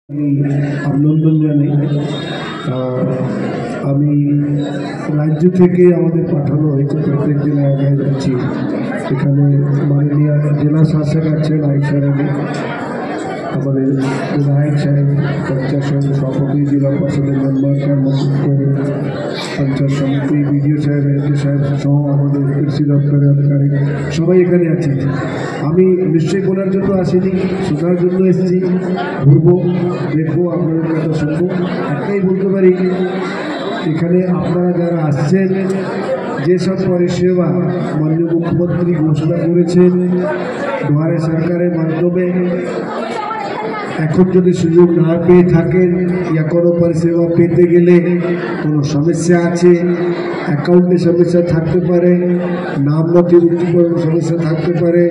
অভিনন্দন জানাই। আমি রাজ্য থেকে আমাদের পাঠানো হয়েছে, প্রত্যেক জেলায় যাচ্ছি। এখানে মাননীয় জেলা শাসক আছেন আইসারানি, আমাদের বিধায়ক সাহেব, পঞ্চায়েত সমিতি সভাপতি, জেলা পরিষদের মেম্বার, পঞ্চায়েত সমিতি, বিডিও সাহেব, এমপি সাহেব সহ আমাদের কৃষি দপ্তরের আধিকারিক সবাই এখানে আছে। আমি নিশ্চয়ই বলার জন্য আসিনি, শোনার জন্য এসেছি। ঘুরবো, দেখবো, আপনাদের কথা শুনবো। একটাই বলতে পারি, এখানে আপনারা যারা আসছেন, যেসব পরিষেবা মাননীয় মুখ্যমন্ত্রী ঘোষণা করেছেন দুয়ারে সরকারের মাধ্যমে, এখন যদি সুযোগ না পেয়ে থাকেন या কোনো পরিষেবা পেতে গেলে কোনো সমস্যা আছে, অ্যাকাউন্টে সমস্যা থাকতে পারে, নাম নথিভুক্তিকরণ সমস্যা থাকতে পারে,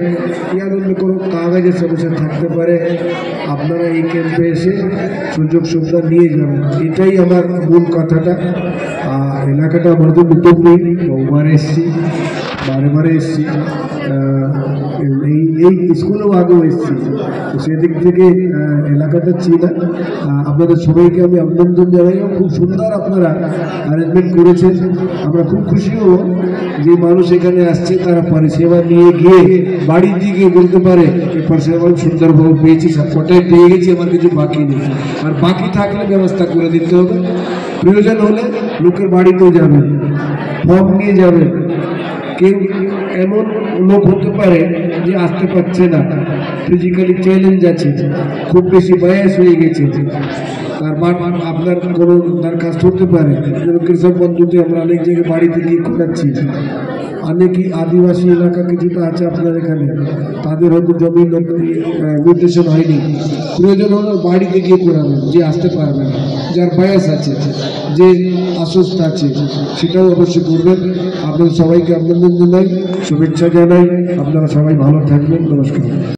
या অন্য কোনো কাগজের সমস্যা থাকতে পারে, আপনারা এই ক্যাম্পে এসে সুযোগ সুবিধা নিয়ে যাবেন। এটাই আমার মূল কথাটা। এলাকাটা আমাদের নতুন নেই, বহুবার এসেছি, বারে এসেছি, এই স্কুলেও আগেও এসেছি। তো সেদিক থেকে এলাকাটা চিনা। আপনাদের সবাইকে আমি অভিনন্দন জানাই। খুব সুন্দর আপনারা অ্যারেঞ্জমেন্ট করেছেন। আমরা খুব খুশি হব যে মানুষ এখানে আসছে, তারা পরিষেবা নিয়ে গিয়ে বাড়ির দিকে বলতে পারে এই পরিষেবা আমি সুন্দরভাবে পেয়েছি, সবকটাই পেয়ে গেছি, আমার কিছু বাকি নেই। আর বাকি থাকলে ব্যবস্থা করে দিতে হবে। প্রয়োজন হলে লোকের বাড়িতেও যাবেন, ফর্ম নিয়ে যাবেন। কেউ এমন লোক হতে পারে যে আসতে পারছে না, ফিজিক্যালি চ্যালেঞ্জ আছে, খুব বেশি বয়স হয়ে গেছে, তার আপনার কোনো দরখাস্ত হতে পারে। কৃষক বন্ধুতে আমরা অনেক জায়গায় বাড়িতে গিয়ে করাচ্ছি। অনেকই আদিবাসী এলাকা কিছুটা আছে আপনার এখানে, তাদের হয়তো জমি নির্দেশন হয়নি, প্রয়োজন হলে বাড়িতে গিয়ে করাবেন। যে আসতে পারবে না, যার বয়স আছে, যে অসুস্থ আছে, সেটাও অবশ্যই করবেন। আপনাদের সবাইকে অভিনন্দন জানাই, শুভেচ্ছা জানাই। আপনারা সবাই ভালো থাকবেন। নমস্কার।